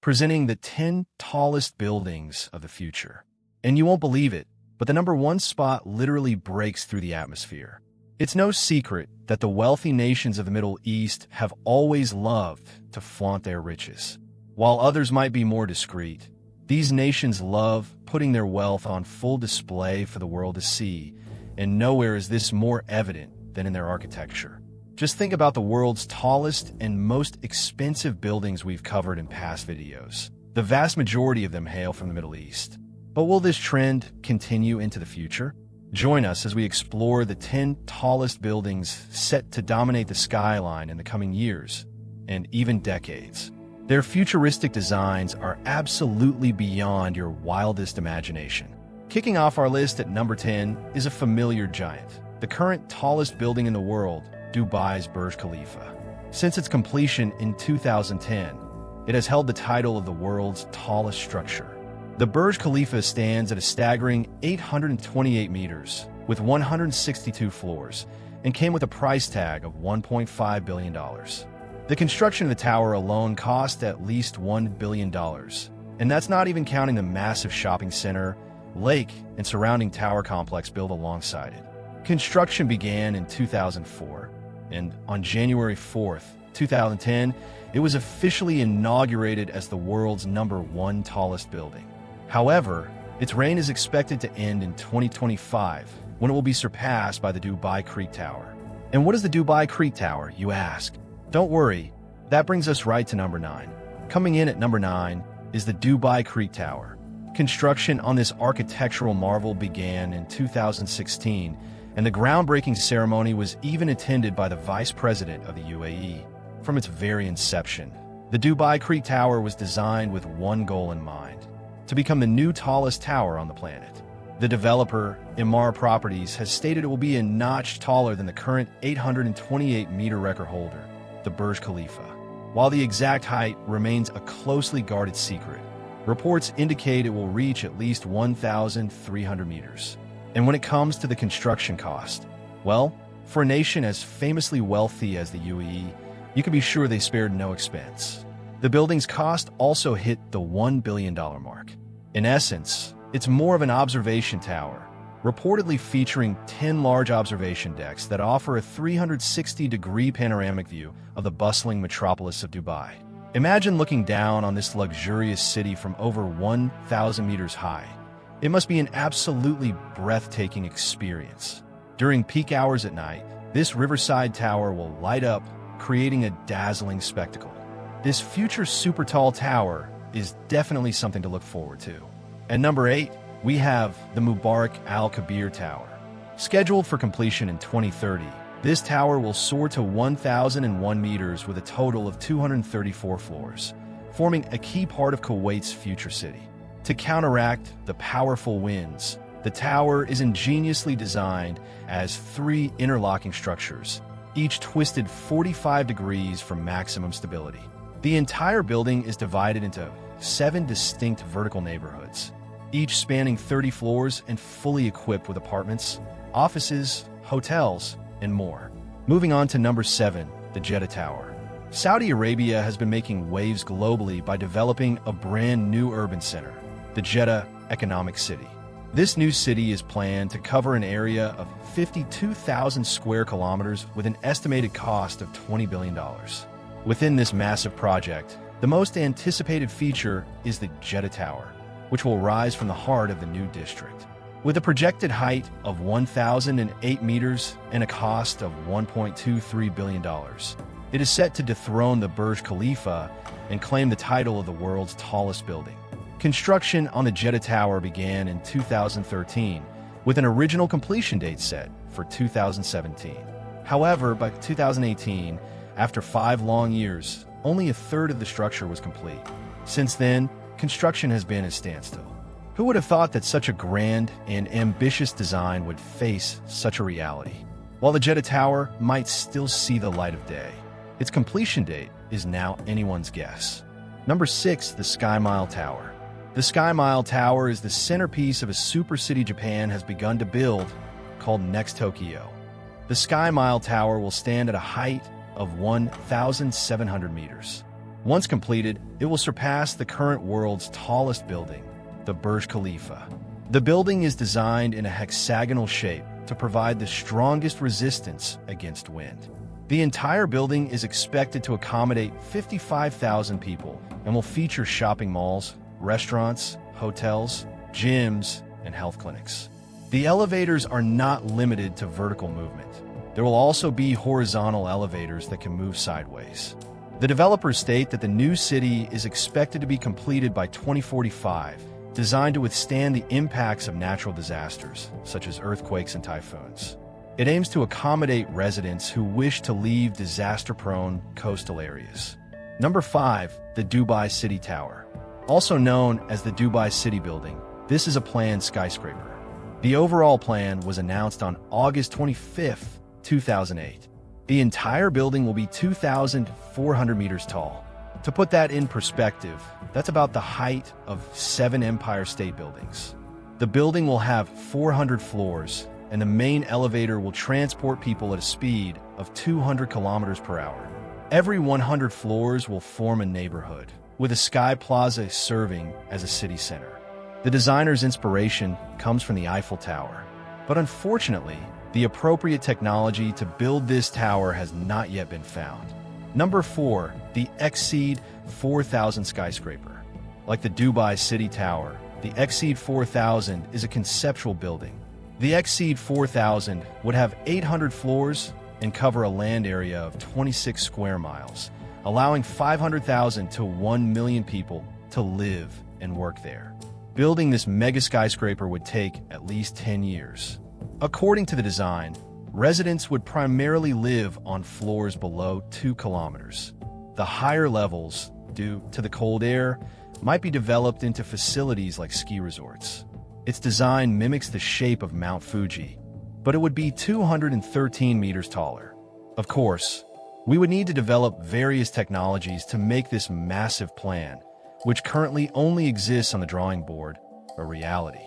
presenting the 10 tallest buildings of the future. And you won't believe it, but the number one spot literally breaks through the atmosphere. It's no secret that the wealthy nations of the Middle East have always loved to flaunt their riches. While others might be more discreet, these nations love putting their wealth on full display for the world to see, and nowhere is this more evident than in their architecture. Just think about the world's tallest and most expensive buildings we've covered in past videos. The vast majority of them hail from the Middle East. But will this trend continue into the future? Join us as we explore the 10 tallest buildings set to dominate the skyline in the coming years, and even decades. Their futuristic designs are absolutely beyond your wildest imagination. Kicking off our list at number 10 is a familiar giant, the current tallest building in the world, Dubai's Burj Khalifa. Since its completion in 2010, it has held the title of the world's tallest structure. The Burj Khalifa stands at a staggering 828 meters, with 162 floors, and came with a price tag of $1.5 billion. The construction of the tower alone cost at least $1 billion, and that's not even counting the massive shopping center, lake, and surrounding tower complex built alongside it. Construction began in 2004, and on January 4th, 2010, it was officially inaugurated as the world's #1 tallest building. However, its reign is expected to end in 2025, when it will be surpassed by the Dubai Creek Tower. And what is the Dubai Creek Tower, you ask? Don't worry, that brings us right to number 9. Coming in at number 9 is the Dubai Creek Tower. Construction on this architectural marvel began in 2016, and the groundbreaking ceremony was even attended by the Vice President of the UAE. From its very inception, the Dubai Creek Tower was designed with one goal in mind: to become the new tallest tower on the planet. The developer, Emaar Properties, has stated it will be a notch taller than the current 828-meter record holder, the Burj Khalifa. While the exact height remains a closely guarded secret, reports indicate it will reach at least 1,300 meters. And when it comes to the construction cost, well, for a nation as famously wealthy as the UAE, you can be sure they spared no expense. The building's cost also hit the $1 billion mark. In essence, it's more of an observation tower, reportedly featuring 10 large observation decks that offer a 360-degree panoramic view of the bustling metropolis of Dubai. Imagine looking down on this luxurious city from over 1,000 meters high. It must be an absolutely breathtaking experience. During peak hours at night, this riverside tower will light up, creating a dazzling spectacle. This future super tall tower is definitely something to look forward to. At number 8, we have the Mubarak Al Kabir Tower. Scheduled for completion in 2030, this tower will soar to 1,001 meters with a total of 234 floors, forming a key part of Kuwait's future city. To counteract the powerful winds, the tower is ingeniously designed as 3 interlocking structures, each twisted 45 degrees for maximum stability. The entire building is divided into 7 distinct vertical neighborhoods, each spanning 30 floors and fully equipped with apartments, offices, hotels, and more. Moving on to number 7, the Jeddah Tower. Saudi Arabia has been making waves globally by developing a brand new urban center, the Jeddah Economic City. This new city is planned to cover an area of 52,000 square kilometers with an estimated cost of $20 billion. Within this massive project, the most anticipated feature is the Jeddah Tower, which will rise from the heart of the new district. With a projected height of 1,008 meters and a cost of $1.23 billion, it is set to dethrone the Burj Khalifa and claim the title of the world's tallest building. Construction on the Jeddah Tower began in 2013, with an original completion date set for 2017. However, by 2018, after 5 long years, only a third of the structure was complete. Since then, construction has been at standstill. Who would have thought that such a grand and ambitious design would face such a reality? While the Jeddah Tower might still see the light of day, its completion date is now anyone's guess. Number 6, the Sky Mile Tower. The Sky Mile Tower is the centerpiece of a super city Japan has begun to build, called Next Tokyo. The Sky Mile Tower will stand at a height of 1,700 meters. Once completed, it will surpass the current world's tallest building, the Burj Khalifa. The building is designed in a hexagonal shape to provide the strongest resistance against wind. The entire building is expected to accommodate 55,000 people and will feature shopping malls, restaurants, hotels, gyms, and health clinics. The elevators are not limited to vertical movement. There will also be horizontal elevators that can move sideways. The developers state that the new city is expected to be completed by 2045, designed to withstand the impacts of natural disasters, such as earthquakes and typhoons. It aims to accommodate residents who wish to leave disaster-prone coastal areas. Number 5, the Dubai City Tower. Also known as the Dubai City Building, this is a planned skyscraper. The overall plan was announced on August 25, 2008. The entire building will be 2,400 meters tall. To put that in perspective, that's about the height of 7 Empire State Buildings. The building will have 400 floors, and the main elevator will transport people at a speed of 200 kilometers per hour. Every 100 floors will form a neighborhood, with a sky plaza serving as a city center. The designer's inspiration comes from the Eiffel Tower, but unfortunately, the appropriate technology to build this tower has not yet been found. Number 4, the Exceed 4000 skyscraper. Like the Dubai City Tower, the Exceed 4000 is a conceptual building. The Exceed 4000 would have 800 floors and cover a land area of 26 square miles, allowing 500,000 to 1 million people to live and work there. Building this mega skyscraper would take at least 10 years. According to the design, residents would primarily live on floors below 2 kilometers. The higher levels, due to the cold air, might be developed into facilities like ski resorts. Its design mimics the shape of Mount Fuji, but it would be 213 meters taller. Of course, we would need to develop various technologies to make this massive plan, which currently only exists on the drawing board, a reality.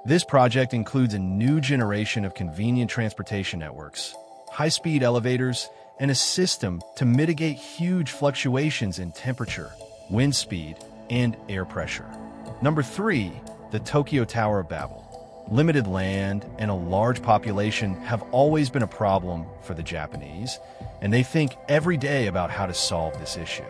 This project includes a new generation of convenient transportation networks, high-speed elevators, and a system to mitigate huge fluctuations in temperature, wind speed, and air pressure. Number 3, the Tokyo Tower of Babel. Limited land and a large population have always been a problem for the Japanese, and they think every day about how to solve this issue.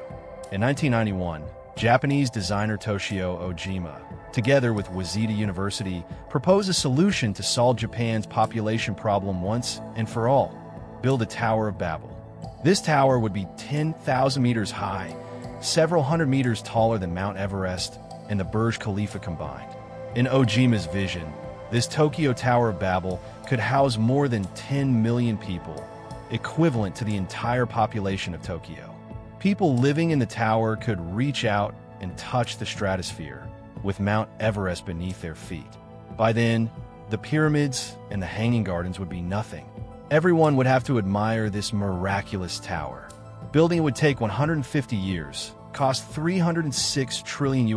In 1991, Japanese designer Toshio Ojima, together with Waseda University, proposed a solution to solve Japan's population problem once and for all: build a Tower of Babel. This tower would be 10,000 meters high, several hundred meters taller than Mount Everest and the Burj Khalifa combined. In Ojima's vision, this Tokyo Tower of Babel could house more than 10 million people, equivalent to the entire population of Tokyo. People living in the tower could reach out and touch the stratosphere, with Mount Everest beneath their feet. By then, the pyramids and the hanging gardens would be nothing. Everyone would have to admire this miraculous tower. Building it would take 150 years, cost $306 trillion,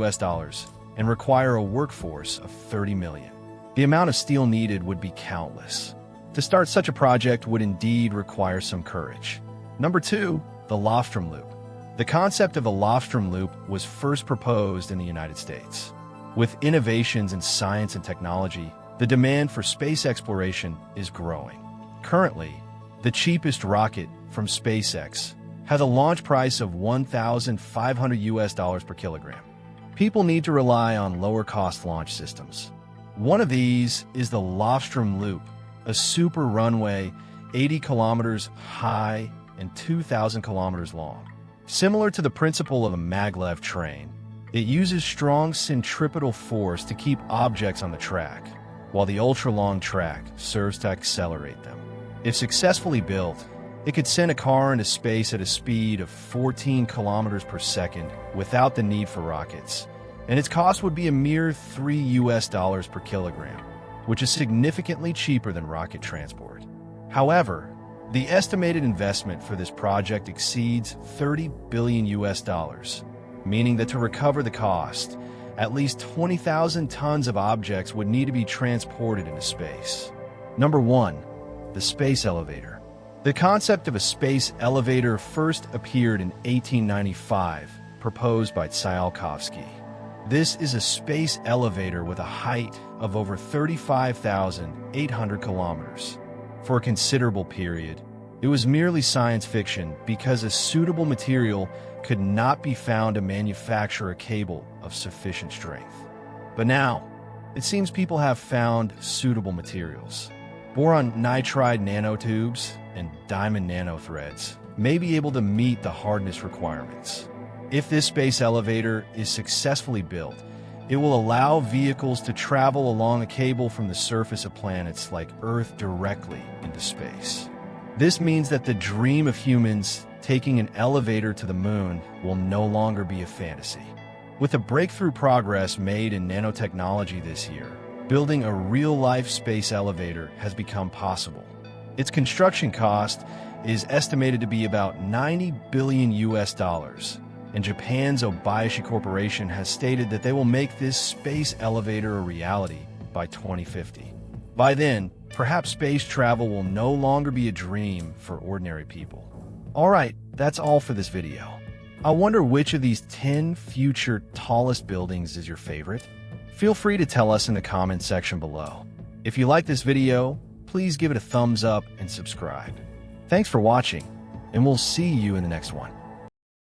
and require a workforce of 30 million. The amount of steel needed would be countless. To start such a project would indeed require some courage. Number 2, the Lofstrom Loop. The concept of the Lofstrom Loop was first proposed in the United States. With innovations in science and technology, the demand for space exploration is growing. Currently, the cheapest rocket from SpaceX has a launch price of $1,500 per kilogram. People need to rely on lower-cost launch systems. One of these is the Lofstrom Loop, a super runway 80 kilometers high and 2,000 kilometers long. Similar to the principle of a maglev train, it uses strong centripetal force to keep objects on the track, while the ultra-long track serves to accelerate them. If successfully built, it could send a car into space at a speed of 14 kilometers per second without the need for rockets, and its cost would be a mere $3 per kilogram, which is significantly cheaper than rocket transport. However, the estimated investment for this project exceeds $30 billion, meaning that to recover the cost, at least 20,000 tons of objects would need to be transported into space. Number 1, the space elevator. The concept of a space elevator first appeared in 1895 proposed by Tsiolkovsky. This is a space elevator with a height of over 35,800 kilometers. For a considerable period, it was merely science fiction because a suitable material could not be found to manufacture a cable of sufficient strength. But now, it seems people have found suitable materials. Boron nitride nanotubes and diamond nanothreads may be able to meet the hardness requirements. If this space elevator is successfully built, it will allow vehicles to travel along a cable from the surface of planets like Earth directly into space. This means that the dream of humans taking an elevator to the moon will no longer be a fantasy. With the breakthrough progress made in nanotechnology this year, building a real-life space elevator has become possible. Its construction cost is estimated to be about $90 billion US, and Japan's Obayashi Corporation has stated that they will make this space elevator a reality by 2050. By then, perhaps space travel will no longer be a dream for ordinary people. Alright, that's all for this video. I wonder which of these 10 future tallest buildings is your favorite? Feel free to tell us in the comment section below. If you like this video, please give it a thumbs up and subscribe. Thanks for watching, and we'll see you in the next one.